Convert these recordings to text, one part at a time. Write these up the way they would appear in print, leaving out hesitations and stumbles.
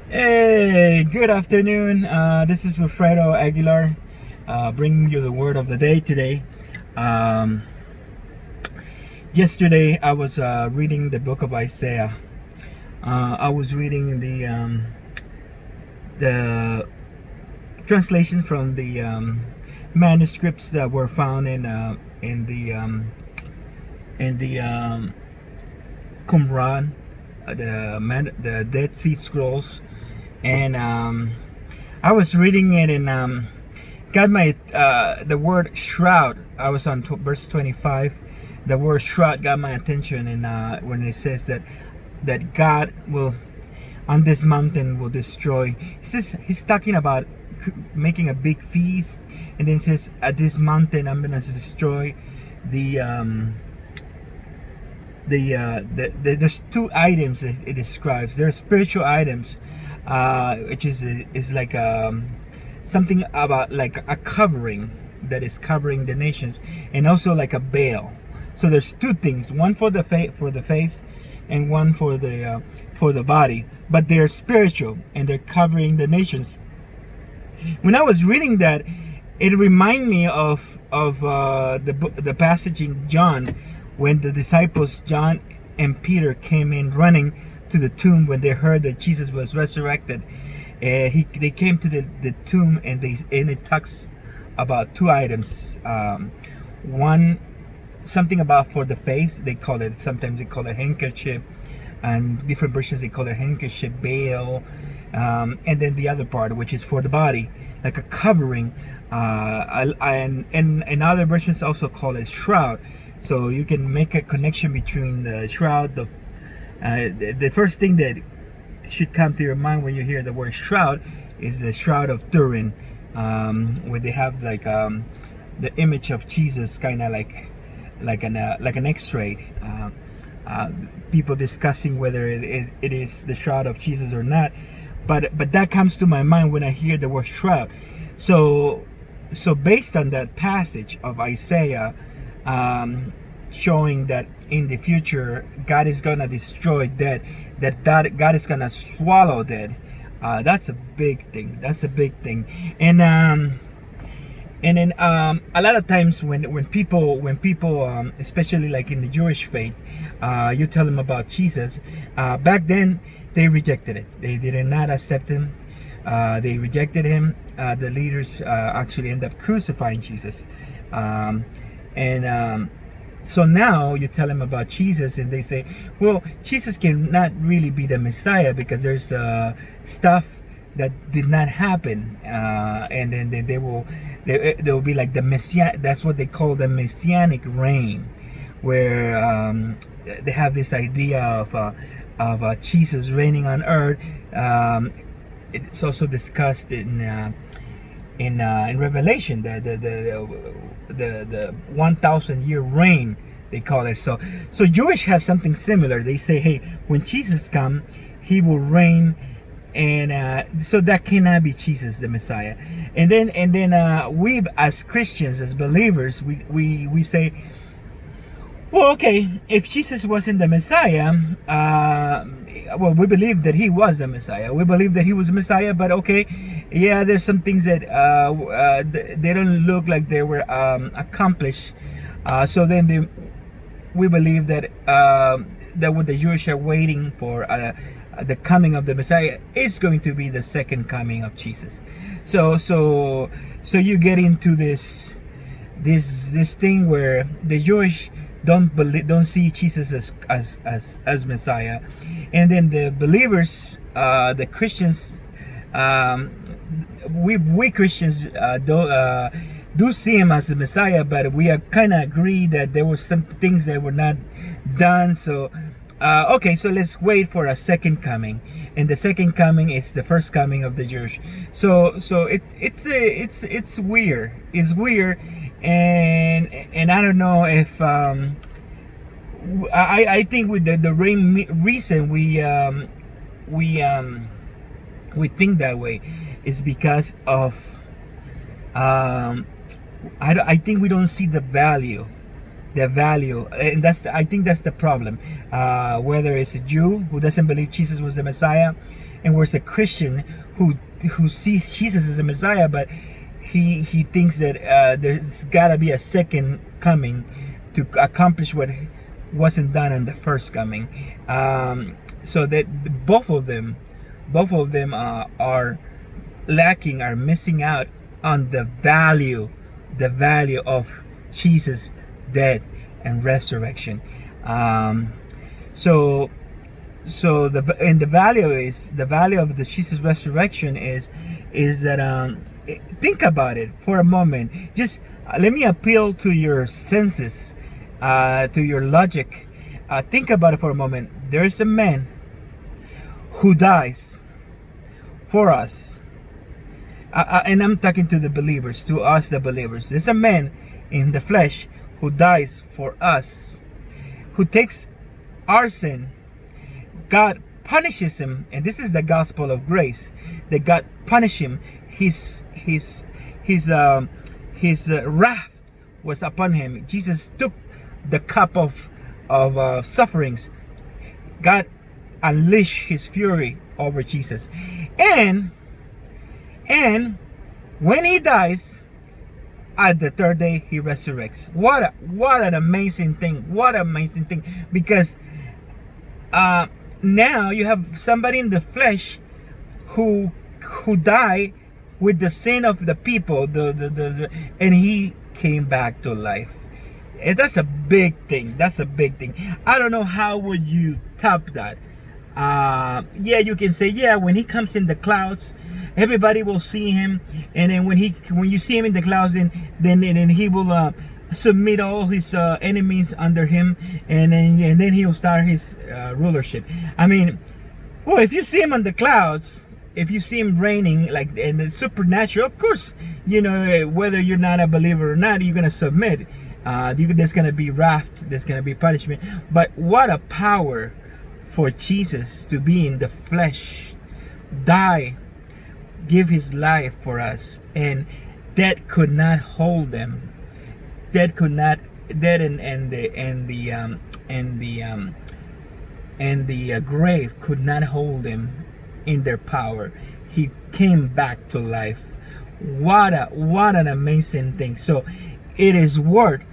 Hey, good afternoon. This is Wilfredo Aguilar, bringing you the word of the day today. Um, Yesterday, I was reading the book of Isaiah. I was reading the translation from the manuscripts that were found in the Qumran, the Dead Sea Scrolls, and I was reading it and got my the word shroud. I was on verse 25. The word shroud got my attention, and when it says that God will on this mountain will destroy. He's talking about making a big feast, and then says at this mountain I'm gonna destroy the there's two items that it describes. There are spiritual items, which is like something about like a covering that is covering the nations, and also like a veil. So there's two things: one for the face, and one for the body. But they're spiritual and they're covering the nations. When I was reading that, it reminded me of the passage in John when the disciples John and Peter came in running to the tomb when they heard that Jesus was resurrected. They came to the tomb, and it talks about two items. One, something about for the face. They call it, sometimes they call it handkerchief, and different versions they call it handkerchief, veil, and then the other part, which is for the body, like a covering. And other versions also call it shroud. So you can make a connection between the shroud. The first thing that should come to your mind when you hear the word shroud is the shroud of Turin, where they have like the image of Jesus, kind of like an X-ray. People discussing whether it is the shroud of Jesus or not, but that comes to my mind when I hear the word shroud. So based on that passage of Isaiah, showing that in the future God is gonna destroy death, that God is gonna swallow death. That's a big thing. That's a big thing. And then a lot of times when people especially like in the Jewish faith, you tell them about Jesus. Back then they rejected it. They did not accept him. They rejected him. The leaders actually end up crucifying Jesus. So now you tell them about Jesus, and they say, well, Jesus cannot really be the Messiah because there's stuff that did not happen, and then they will be like the Messiah. That's what they call the Messianic reign, where they have this idea of Jesus reigning on earth. It's also discussed in Revelation, the 1,000-year reign, they call it. So Jewish have something similar. They say, hey, when Jesus comes, he will reign, and so that cannot be Jesus the Messiah. And then we as Christians, as believers, we say, well, okay, if Jesus wasn't the Messiah, well, we believe that he was the Messiah. We believe that he was the Messiah, but okay, yeah, there's some things that they don't look like they were accomplished. So then we believe that that what the Jewish are waiting for, the coming of the Messiah, is going to be the second coming of Jesus. So you get into this thing where the Jewish don't see Jesus as Messiah, and then the believers, the Christians, we Christians do see him as the Messiah, but we are kind of agree that there were some things that were not done. So okay, so let's wait for a second coming, and the second coming is the first coming of the Jewish. So it's weird. It's weird, and I don't know if I think with the reason we think that way is because of I think we don't see the value, and I think that's the problem. Whether it's a Jew who doesn't believe Jesus was the Messiah, and where's a Christian who sees Jesus as a Messiah, but he thinks that there's got to be a second coming to accomplish what wasn't done in the first coming. So that both of them are lacking, are missing out on the value of Jesus' death and resurrection. So the value of the Jesus resurrection is that think about it for a moment. Just let me appeal to your senses, to your logic. Think about it for a moment. There's a man who dies for us, and I'm talking to the believers, to us the believers. There's a man in the flesh who dies for us, who takes our sin. God punishes him, and this is the gospel of grace, that God punished him. His wrath was upon him. Jesus took the cup of sufferings. God unleashed his fury over Jesus, and when he dies, at the third day he resurrects. What an amazing thing! What an amazing thing! Because now you have somebody in the flesh who died with the sin of the people, and he came back to life. And that's a big thing. That's a big thing. I don't know how would you top that. Yeah, you can say, yeah, when he comes in the clouds, everybody will see him, and then when you see him in the clouds, then he will submit all his enemies under him, and then he will start his rulership. I mean, well, if you see him on the clouds, if you see him reigning like in the supernatural, of course, you know, whether you're not a believer or not, you're gonna submit. There's gonna be wrath, there's gonna be punishment. But what a power for Jesus to be in the flesh, die, give his life for us, and death could not hold them. Death could not, death and the grave could not hold him in their power. He came back to life. What an amazing thing. So it is worth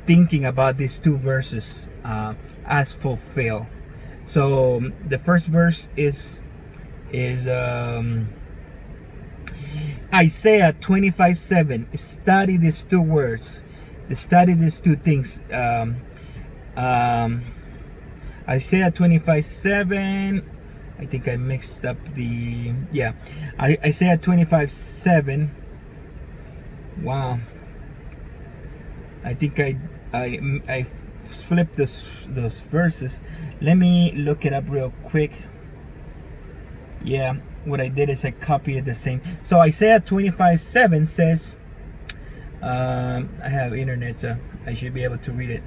thinking about these two verses as fulfilled. So the first verse is Isaiah 25:7. Study these two words. Study these two things. Isaiah 25:7. I think I mixed up the Isaiah 25:7. Wow. I think I flipped those verses. Let me look it up real quick. Yeah, what I did is I copied the same. So Isaiah 25:7 says, I have internet, so I should be able to read it.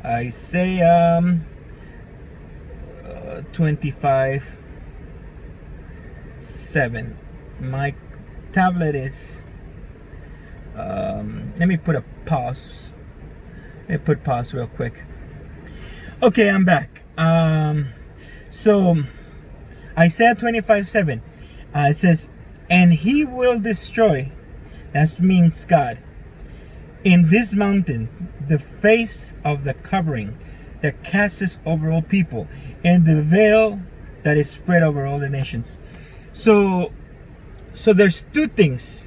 Isaiah 25:7. My tablet is. Let me put a pause. Let me put pause real quick. Okay, I'm back. So Isaiah 25:7, it says, and he will destroy, that means God, in this mountain the face of the covering that casts over all people, and the veil that is spread over all the nations. So there's two things.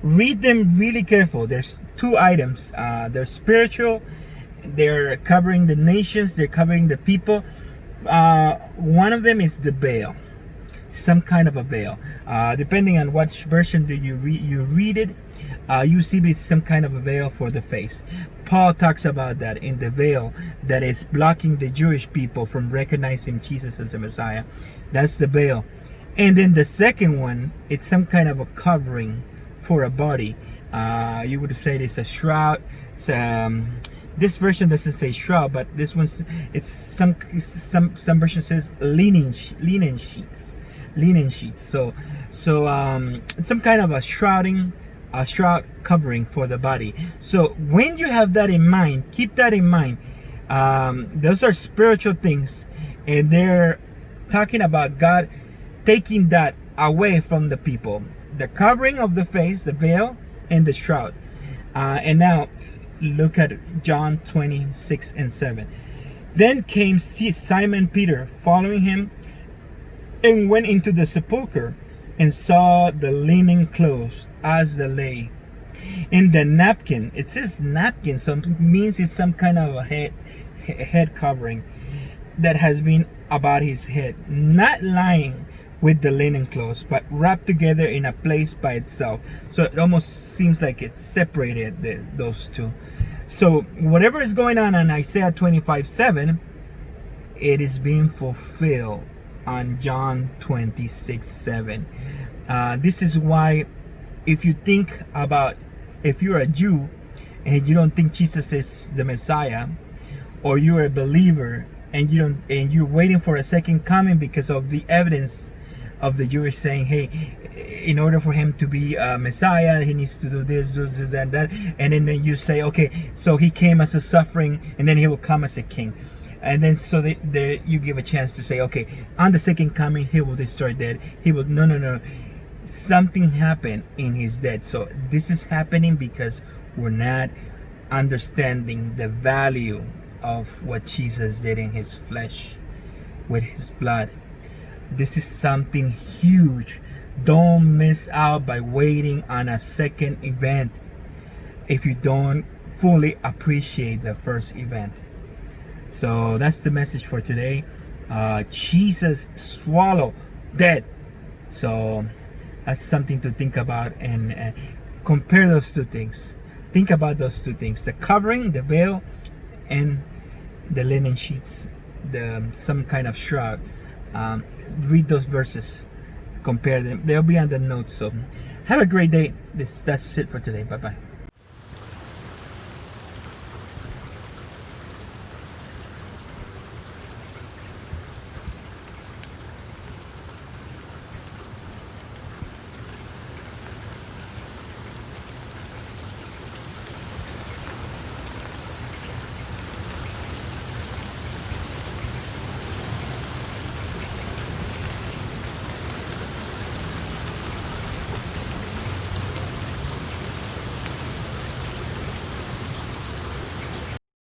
Read them really careful. There's two items. They're spiritual. They're covering the nations. They're covering the people. One of them is the veil. Some kind of a veil. Depending on which version do you read it, you see it's some kind of a veil for the face. Paul talks about that in the veil that is blocking the Jewish people from recognizing Jesus as the Messiah. That's the veil. And then the second one, it's some kind of a covering for a body. You would say it's a shroud. This version doesn't say shroud, but this one's, it's some version says linen sheets. So it's some kind of a shroud covering for the body. So when you have that in mind, keep that in mind. Those are spiritual things, and they're talking about God taking that away from the people. The covering of the face, the veil, and the shroud. And now look at John 26 and 7. Then came Simon Peter following him, and went into the sepulchre, and saw the linen clothes as they lay, and the napkin. It says napkin, so it means it's some kind of a head covering that has been about his head, not lying with the linen clothes, but wrapped together in a place by itself. So it almost seems like it's separated, those two. So whatever is going on in Isaiah 25:7, it is being fulfilled on John 26:7. This is why, if you think about, if you're a Jew and you don't think Jesus is the Messiah, or you're a believer and you're waiting for a second coming because of the evidence of the Jewish saying, hey, in order for him to be a Messiah, he needs to do this, that, and then you say, okay, so he came as a suffering, and then he will come as a king. And then so you give a chance to say, okay, on the second coming, he will destroy death. He will, no. Something happened in his death. So this is happening because we're not understanding the value of what Jesus did in his flesh with his blood. This is something huge. Don't miss out by waiting on a second event if you don't fully appreciate the first event. So that's the message for today. Jesus swallowed death. So that's something to think about, and compare those two things. Think about those two things: the covering, the veil, and the linen sheets, some kind of shroud. Read those verses, compare them. They'll be on the notes. So have a great day. That's it for today. Bye bye.